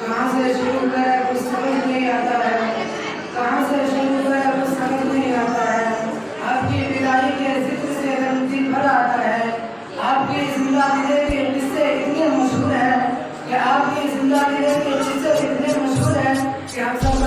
कहाँ से शुरू करें कुछ समझ नहीं आता है, कहाँ से शुरू करें कुछ समझ नहीं आता है। आपकी विदाई के जिक्र से दिल भर आता है। आपकी जिंदा दिले के किस्से इतने मशहूर हैं कि आपकी जिंदा दिले के किस्से इतने मशहूर हैं कि हम सब